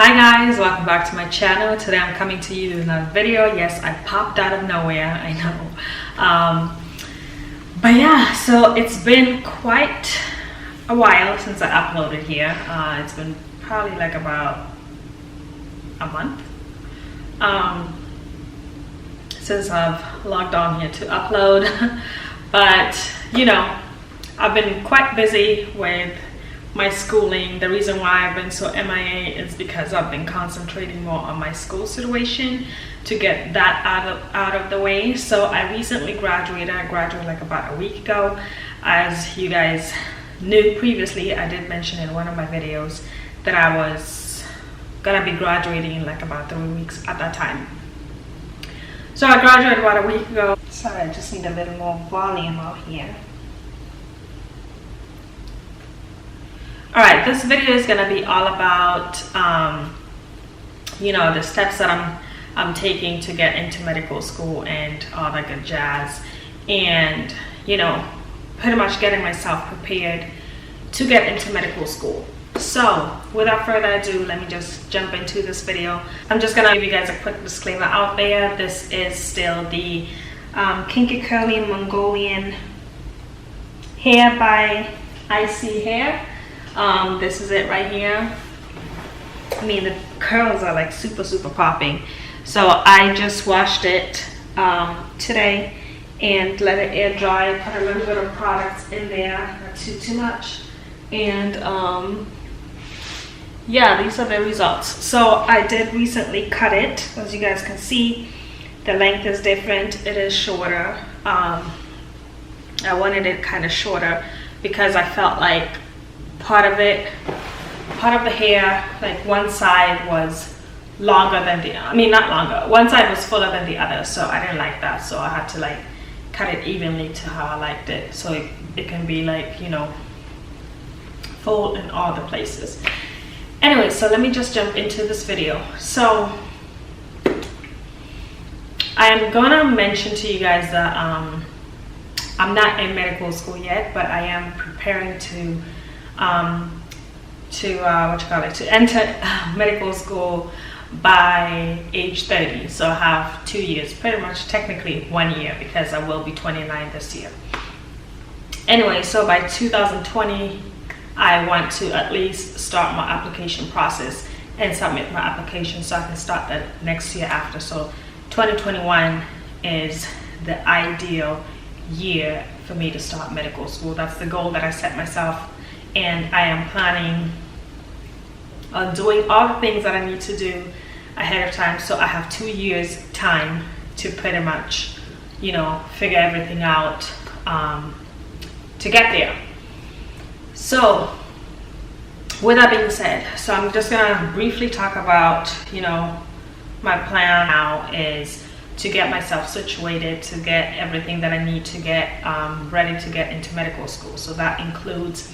Hi guys, welcome back to my channel. Today I'm coming to you with another video. Yes, I popped out of nowhere, I know. But yeah, so it's been quite a while since I uploaded here. It's been probably like about a month since I've logged on here to upload. But you know, I've been quite busy with my schooling. The reason why I've been so MIA is because I've been concentrating more on my school situation to get that out of the way. So I recently graduated. I graduated like about a week ago. As you guys knew previously, I did mention in one of my videos that I was gonna be graduating in like about 3 weeks at that time. So I graduated about a week ago. Sorry, I just need a little more volume out here. Alright, this video is going to be all about, you know, the steps that I'm taking to get into medical school and all that good jazz. And, you know, pretty much getting myself prepared to get into medical school. So, without further ado, let me just jump into this video. I'm just going to give you guys a quick disclaimer out there. This is still the Kinky Curly Mongolian hair by IC Hair. This is it right here. I mean, the curls are like super popping. So I just washed it today and let it air dry. Put a little bit of products in there, not too much. And yeah, these are the results. So I did recently cut it. As you guys can see, the length is different. It is shorter. I wanted it kind of shorter because I felt like part of the hair, like one side was longer than the, I mean not longer, one side was fuller than the other, so I didn't like that. So I had to like cut it evenly to how I liked it, so it can be like, you know, full in all the places. Anyway, so let me just jump into this video. So I am gonna mention to you guys that I'm not in medical school yet, but I am preparing to enter medical school by age 30. So I have 2 years, pretty much technically 1 year, because I will be 29 this year. Anyway, so by 2020 I want to at least start my application process and submit my application so I can start that next year after. So 2021 is the ideal year for me to start medical school. That's the goal that I set myself. And I am planning on doing all the things that I need to do ahead of time. So I have 2 years time to pretty much, you know, figure everything out to get there. So with that being said, so I'm just gonna briefly talk about, you know, my plan now is to get myself situated, to get everything that I need to get ready to get into medical school. So that includes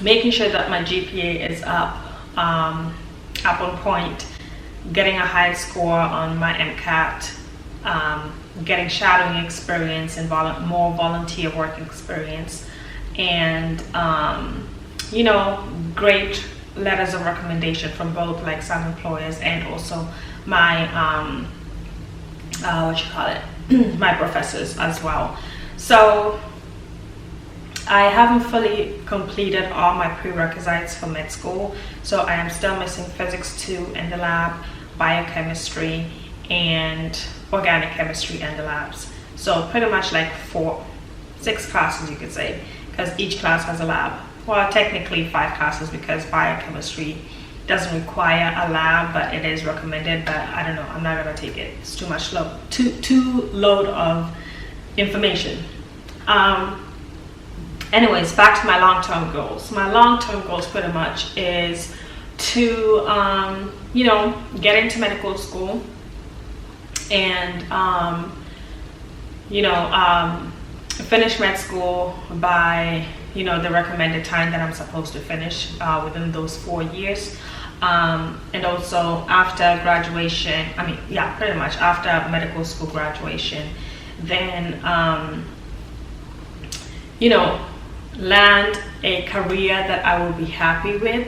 making sure that my GPA is up on point, getting a high score on my MCAT, getting shadowing experience and more volunteer work experience, and you know, great letters of recommendation from both like some employers and also my my professors as well. So I haven't fully completed all my prerequisites for med school, so I am still missing physics 2 in the lab, biochemistry, and organic chemistry in the labs. So pretty much like 6 classes, you could say, because each class has a lab. Well, technically 5 classes, because biochemistry doesn't require a lab, but it is recommended. But I don't know, I'm not gonna take it. It's too much load of information. Anyways, back to my long-term goals. My long-term goals pretty much is to, you know, get into medical school and, you know, finish med school by, you know, the recommended time that I'm supposed to finish within those 4 years. And also after graduation, I mean, yeah, pretty much after medical school graduation, then, you know, land a career that I will be happy with,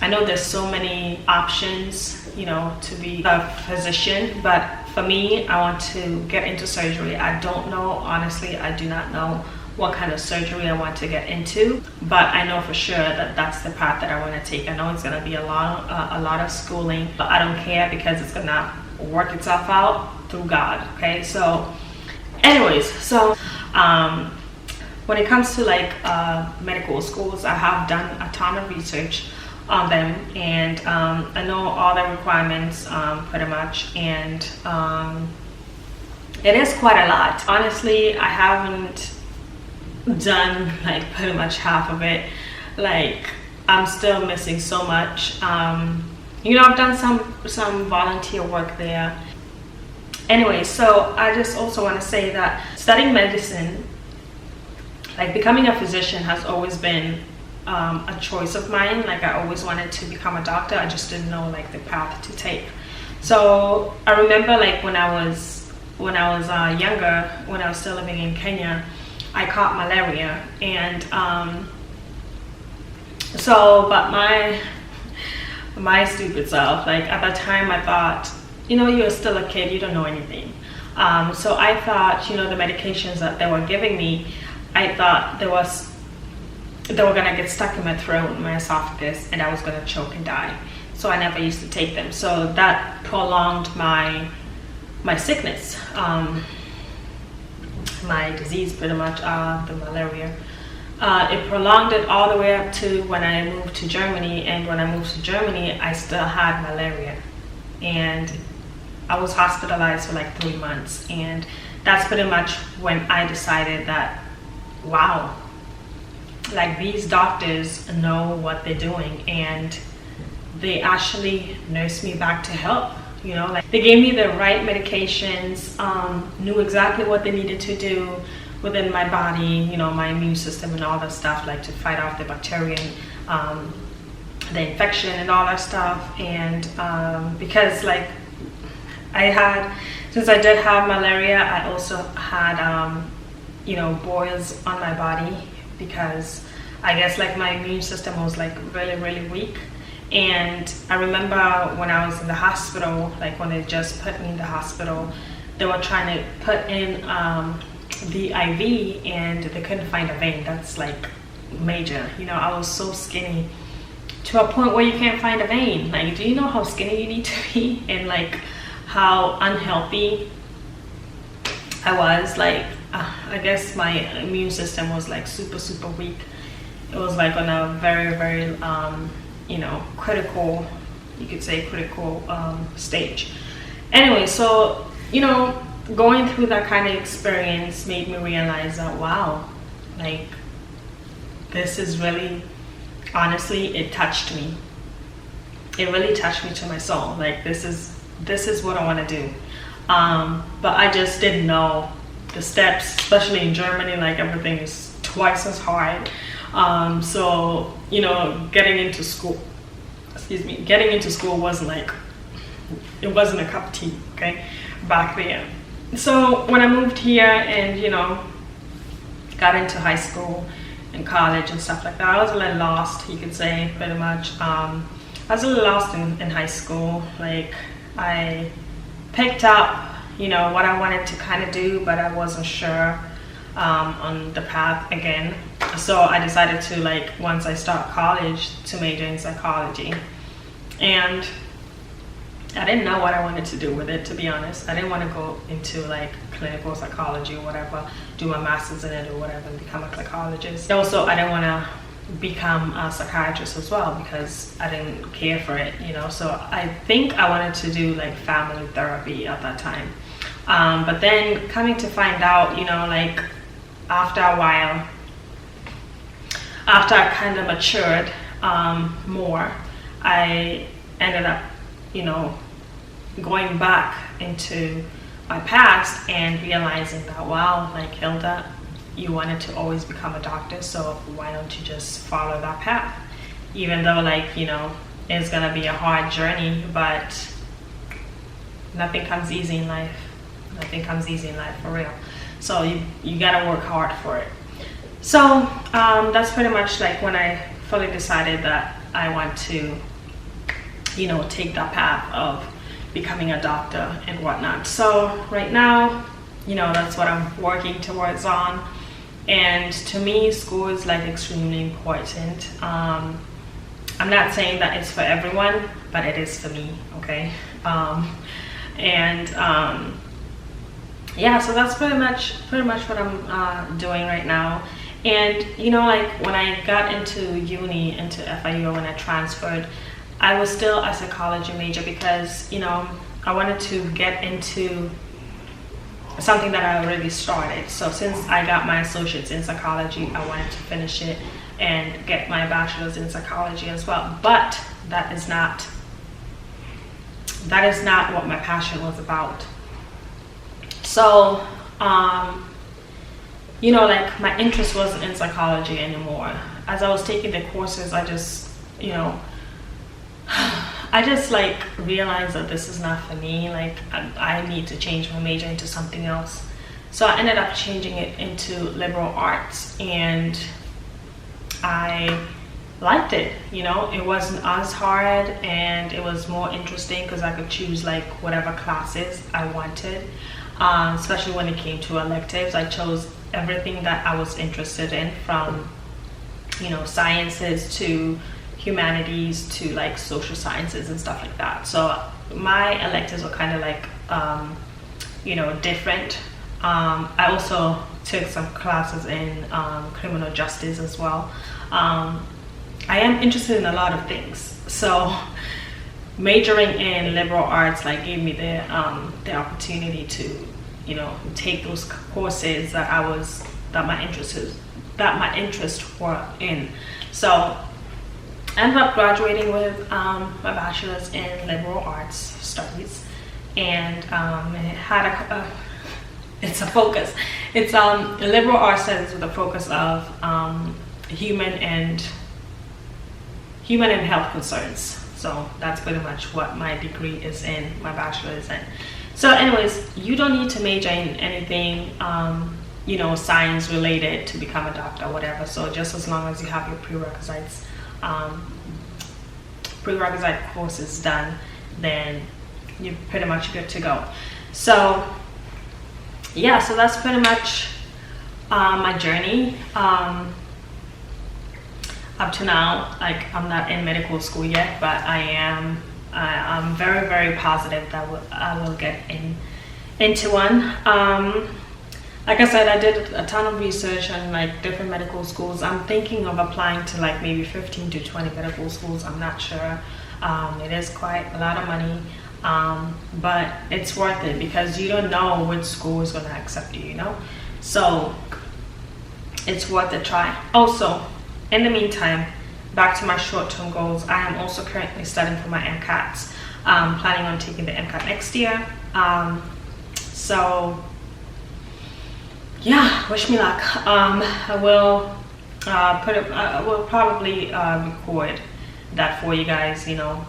I know there's so many options, you know, to be a physician, but for me, I want to get into surgery. I don't know, honestly, I do not know what kind of surgery I want to get into, but I know for sure that that's the path that I want to take. I know it's going to be a lot of schooling, but I don't care because it's going to work itself out through God. Okay, so anyways, so when it comes to like medical schools, I have done a ton of research on them, and I know all the requirements pretty much, and it is quite a lot. Honestly, I haven't done like pretty much half of it. Like, I'm still missing so much. You know, I've done some volunteer work there. Anyway, so I just also want to say that studying medicine, like becoming a physician, has always been a choice of mine. Like, I always wanted to become a doctor. I just didn't know like the path to take. So I remember like when I was younger, when I was still living in Kenya, I caught malaria, and but my stupid self, like at that time I thought, you know, you're still a kid, you don't know anything. So I thought, you know, the medications that they were giving me, I thought they were gonna get stuck in my throat and my esophagus, and I was gonna choke and die. So I never used to take them. So that prolonged my sickness, my disease pretty much, the malaria. It prolonged it all the way up to when I moved to Germany, and when I moved to Germany, I still had malaria, and I was hospitalized for like 3 months. And that's pretty much when I decided that, wow, like these doctors know what they're doing, and they actually nursed me back to health. You know, like they gave me the right medications, knew exactly what they needed to do within my body, you know, my immune system and all that stuff, like to fight off the bacteria and the infection and all that stuff. And because like since I did have malaria, I also had, you know, boils on my body, because I guess like my immune system was like really, really weak. And I remember when I was in the hospital, like when they just put me in the hospital, they were trying to put in the IV, and they couldn't find a vein. That's like major. You know, I was so skinny to a point where you can't find a vein. Like, do you know how skinny you need to be, and like how unhealthy I was? Like, I guess my immune system was like super, super weak. It was like on a very, very you know, critical, you could say critical stage. Anyway, so, you know, going through that kind of experience made me realize that, wow, like this is really, honestly, it touched me. It really touched me to my soul. Like, this is what I want to do. But I just didn't know the steps, especially in Germany. Like, everything is twice as hard. So, you know, getting into school wasn't like, it wasn't a cup of tea, okay, back there. So when I moved here and, you know, got into high school and college and stuff like that, I was a little lost, you could say, pretty much. I was a little lost in high school. Like, I picked up, you know, what I wanted to kind of do, but I wasn't sure on the path again. So I decided to, like, once I start college, to major in psychology. And I didn't know what I wanted to do with it, to be honest. I didn't want to go into like clinical psychology or whatever, do my master's in it or whatever, and become a psychologist. Also, I didn't want to become a psychiatrist as well, because I didn't care for it, you know. So I think I wanted to do like family therapy at that time. But then coming to find out, you know, like after a while, after I kind of matured more, I ended up, you know, going back into my past and realizing that, wow, like, Hilda, you wanted to always become a doctor, so why don't you just follow that path? Even though, like, you know, it's gonna be a hard journey, but nothing comes easy in life. Nothing comes easy in life, for real. So you gotta work hard for it. So that's pretty much like when I fully decided that I want to, you know, take that path of becoming a doctor and whatnot. So right now, you know, that's what I'm working towards on. And to me, school is like extremely important. I'm not saying that it's for everyone, but it is for me, okay? Yeah, so that's pretty much what I'm doing right now. And you know, like when I got into uni, into FIU, when I transferred, I was still a psychology major because, you know, I wanted to get into something that I already started. So since I got my associates in psychology, I wanted to finish it and get my bachelor's in psychology as well. But that is not what my passion was about. So you know, like my interest wasn't in psychology anymore. As I was taking the courses, I just, you know, I just like realized that this is not for me. Like I need to change my major into something else. So I ended up changing it into liberal arts, and I liked it. You know, it wasn't as hard and it was more interesting because I could choose like whatever classes I wanted. Especially when it came to electives, I chose everything that I was interested in, from, you know, sciences to humanities to like social sciences and stuff like that. So my electives were kind of like, you know, different. I also took some classes in criminal justice as well. I am interested in a lot of things. So majoring in liberal arts like gave me the opportunity to, you know, take those courses that my interests were in. So I ended up graduating with my bachelor's in liberal arts studies, and it had it's a focus. It's liberal arts studies with a focus of human and health concerns. So that's pretty much what my degree is in, my bachelor is in. So anyways, you don't need to major in anything, you know, science related to become a doctor or whatever. So just as long as you have your prerequisite courses done, then you're pretty much good to go. So yeah, so that's pretty much my journey. Up to now, like I'm not in medical school yet, but I'm very, very positive that I will get into one. Like I said, I did a ton of research on like different medical schools. I'm thinking of applying to like maybe 15 to 20 medical schools. I'm not sure. It is quite a lot of money, but it's worth it because you don't know which school is going to accept you, you know? So it's worth a try. Also, in the meantime, back to my short-term goals, I am also currently studying for my MCATs. Planning on taking the MCAT next year. So yeah, wish me luck. I will probably record that for you guys. You know,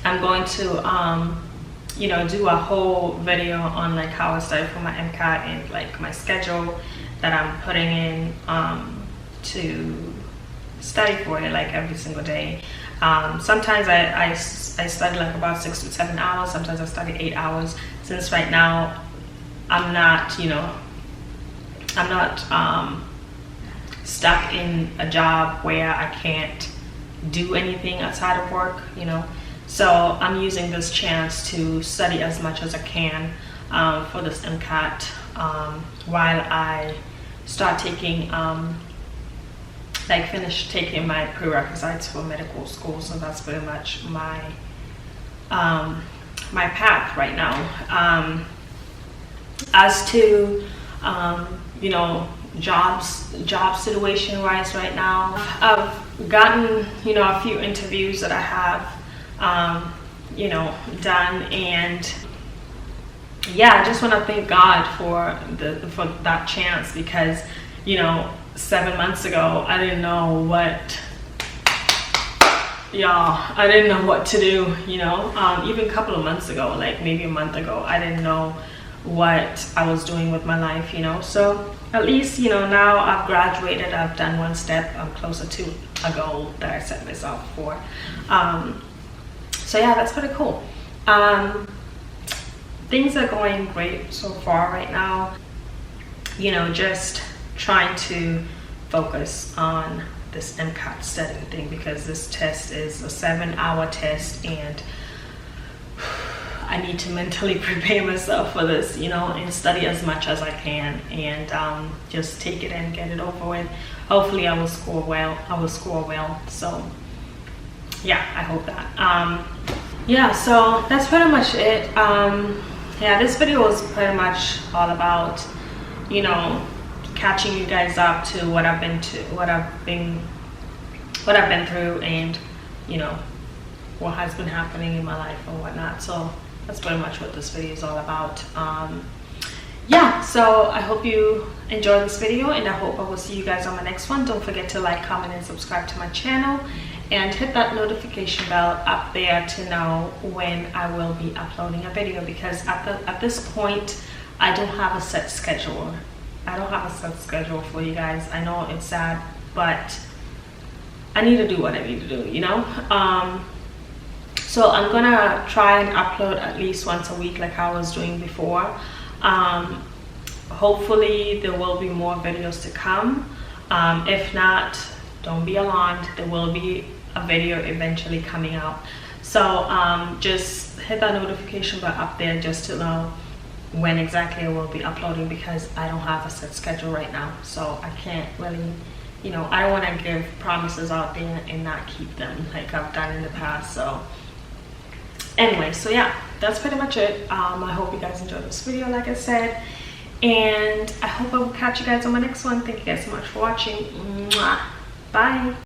I'm going to you know, do a whole video on like how I study for my MCAT and like my schedule that I'm putting in to study for it, like every single day. Sometimes I study like about 6 to 7 hours. Sometimes I study 8 hours. Since right now I'm not, you know, I'm not stuck in a job where I can't do anything outside of work, you know. So I'm using this chance to study as much as I can for this MCAT while I start taking finish taking my prerequisites for medical school. So that's pretty much my my path right now. As to you know, job situation wise right now, I've gotten, you know, a few interviews that I have you know, done, and yeah, I just want to thank God for that chance, because, you know, 7 months ago I didn't know what to do, you know. Even a couple of months ago, like maybe a month ago, I didn't know what I was doing with my life, you know. So at least, you know, now I've graduated, I've done one step, I'm closer to a goal that I set myself for. So yeah, that's pretty cool. Things are going great so far right now. You know, just trying to focus on this MCAT studying thing, because this test is a 7-hour test and I need to mentally prepare myself for this, you know, and study as much as I can, and just take it and get it over with. Hopefully I will score well. So yeah, I hope that. Yeah, so that's pretty much it. Yeah, this video was pretty much all about, you know, catching you guys up to what I've been through, and you know, what has been happening in my life and whatnot. So that's pretty much what this video is all about. Yeah, so I hope you enjoyed this video, and I hope I will see you guys on my next one. Don't forget to like, comment, and subscribe to my channel, and hit that notification bell up there to know when I will be uploading a video, because at this point I don't have a set schedule. I don't have a set schedule for you guys. I know it's sad, but I need to do what I need to do, you know. So I'm gonna try and upload at least once a week like I was doing before. Hopefully there will be more videos to come. If not, don't be alarmed, there will be a video eventually coming out. So just hit that notification bell up there just to know when exactly I will be uploading, because I don't have a set schedule right now, so I can't really, you know, I don't want to give promises out there and not keep them like I've done in the past. So anyway, so yeah, that's pretty much it. I hope you guys enjoyed this video, like I said, and I hope I will catch you guys on my next one. Thank you guys so much for watching. Mwah. Bye.